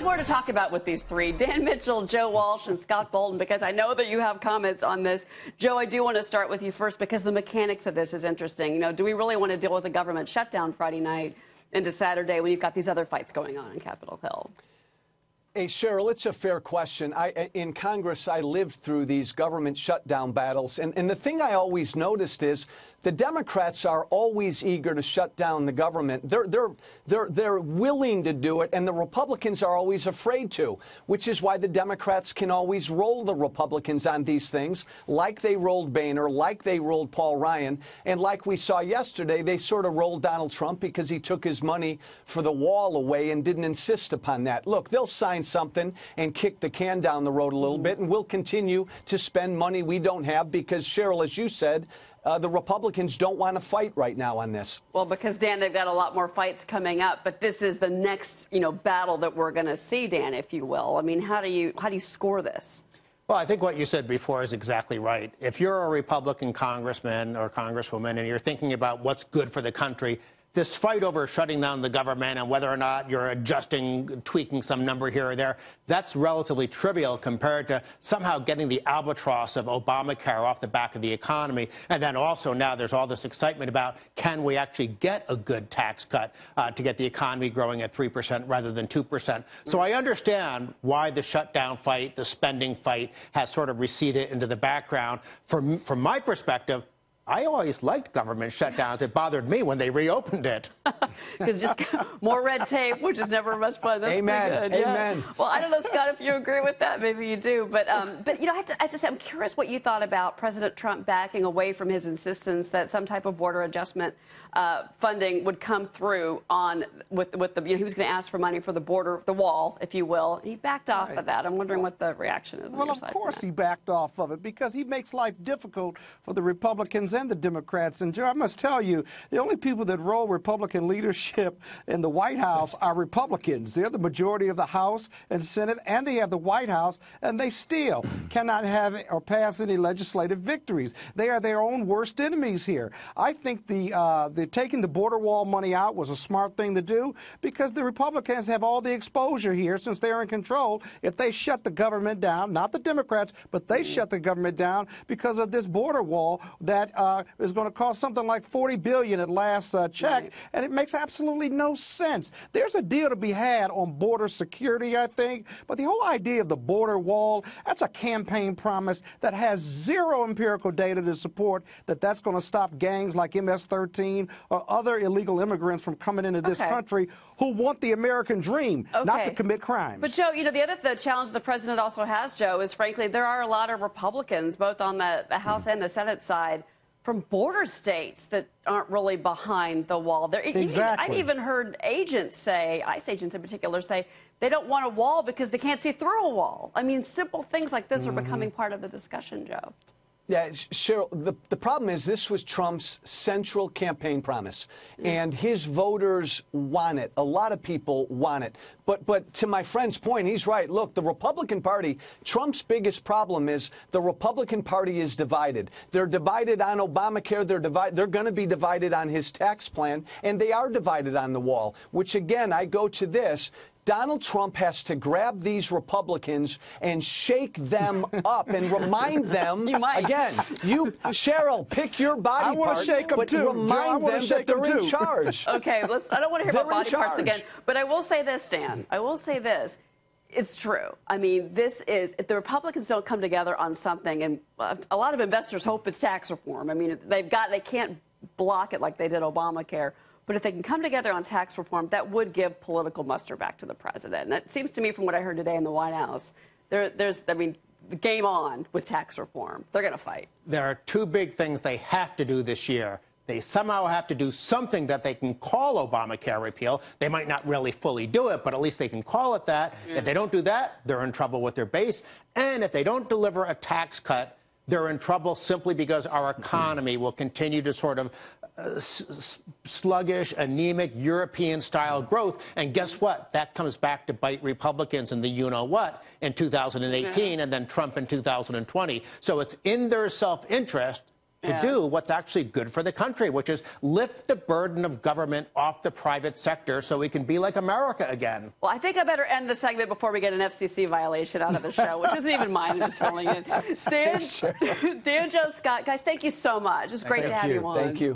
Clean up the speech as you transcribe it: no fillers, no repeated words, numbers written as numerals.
more to talk about with these three, Dan Mitchell, Joe Walsh, and Scott Bolton, because I know that you have comments on this. Joe, I do want to start with you first because the mechanics of this is interesting. You know, do we really want to deal with a government shutdown Friday night into Saturday when you've got these other fights going on Capitol Hill? Hey, Cheryl, it's a fair question. In Congress, I lived through these government shutdown battles. And the thing I always noticed is the Democrats are always eager to shut down the government. They're willing to do it, and the Republicans are always afraid to, which is why the Democrats can always roll the Republicans on these things, like they rolled Boehner, like they rolled Paul Ryan, and like we saw yesterday, they sort of rolled Donald Trump because he took his money for the wall away and didn't insist upon that. Look, they'll sign something and kick the can down the road a little bit, and we'll continue to spend money we don't have because, Cheryl, as you said, the Republicans don't want to fight right now on this. Well, because, Dan, they've got a lot more fights coming up, but this is the next, battle that we're going to see, Dan, if you will. I mean, how do you score this? Well, I think what you said before is exactly right. If you're a Republican congressman or congresswoman and you're thinking about what's good for the country, this fight over shutting down the government and whether or not you're adjusting, tweaking some number here or there, that's relatively trivial compared to somehow getting the albatross of Obamacare off the back of the economy. And then also now there's all this excitement about can we actually get a good tax cut to get the economy growing at 3% rather than 2%. So I understand why the shutdown fight, the spending fight has sort of receded into the background. From my perspective, I always liked government shutdowns. It bothered me when they reopened it. Because just more red tape, which is never much fun. That's Amen. pretty good. Amen. Yeah. Well, I don't know, Scott, if you agree with that. Maybe you do. But I have to say, I'm curious what you thought about President Trump backing away from his insistence that some type of border adjustment funding would come through with the he was going to ask for money for the border, the wall, if you will. He backed off of that. I'm wondering what the reaction is. Well, of course he backed off of it because he makes life difficult for the Republicans and the Democrats. And, Joe, I must tell you, the only people that roll Republican leadership in the White House are Republicans. They're the majority of the House and Senate, and they have the White House, and they still cannot have or pass any legislative victories. They are their own worst enemies here. I think the taking the border wall money out was a smart thing to do because the Republicans have all the exposure here since they're in control. If they shut the government down, not the Democrats, but they shut the government down because of this border wall that is going to cost something like $40 billion at last check, right. And it makes absolutely no sense. There's a deal to be had on border security, I think, but the whole idea of the border wall, that's a campaign promise that has zero empirical data to support that that's going to stop gangs like MS-13 or other illegal immigrants from coming into this country who want the American dream, not to commit crimes. But, Joe, the challenge the president also has, Joe, is frankly there are a lot of Republicans, both on the House and the Senate side, from border states that aren't really behind the wall. I've even heard agents say, ICE agents in particular, say they don't want a wall because they can't see through a wall. I mean, simple things like this are becoming part of the discussion, Joe. Yeah, Cheryl, the problem is this was Trump's central campaign promise, and his voters want it. A lot of people want it. But to my friend's point, he's right. Look, the Republican Party, Trump's biggest problem is the Republican Party is divided. They're divided on Obamacare. They're going to be divided on his tax plan, and they are divided on the wall, which, again, I go to this. Donald Trump has to grab these Republicans and shake them up and remind them, again, Cheryl, pick your body part, but remind them that they're in charge. Okay, I don't want to hear about body parts again, but I will say this, Dan. I will say this. It's true. I mean, if the Republicans don't come together on something, and a lot of investors hope it's tax reform. I mean, they can't block it like they did Obamacare. But if they can come together on tax reform, that would give political muster back to the president. And it seems to me from what I heard today in the White House, game on with tax reform. They're going to fight. There are two big things they have to do this year. They somehow have to do something that they can call Obamacare repeal. They might not really fully do it, but at least they can call it that. If they don't do that, they're in trouble with their base. And if they don't deliver a tax cut, they're in trouble simply because our economy will continue to sort of sluggish, anemic, European-style growth. And guess what? That comes back to bite Republicans in the you-know-what in 2018 and then Trump in 2020. So it's in their self-interest to do what's actually good for the country, which is lift the burden of government off the private sector so we can be like America again. Well, I think I better end the segment before we get an FCC violation out of the show, which isn't even mine. I'm just filling in. Dan, Joe Scott, guys, thank you so much. It's great to have you on. Thank you.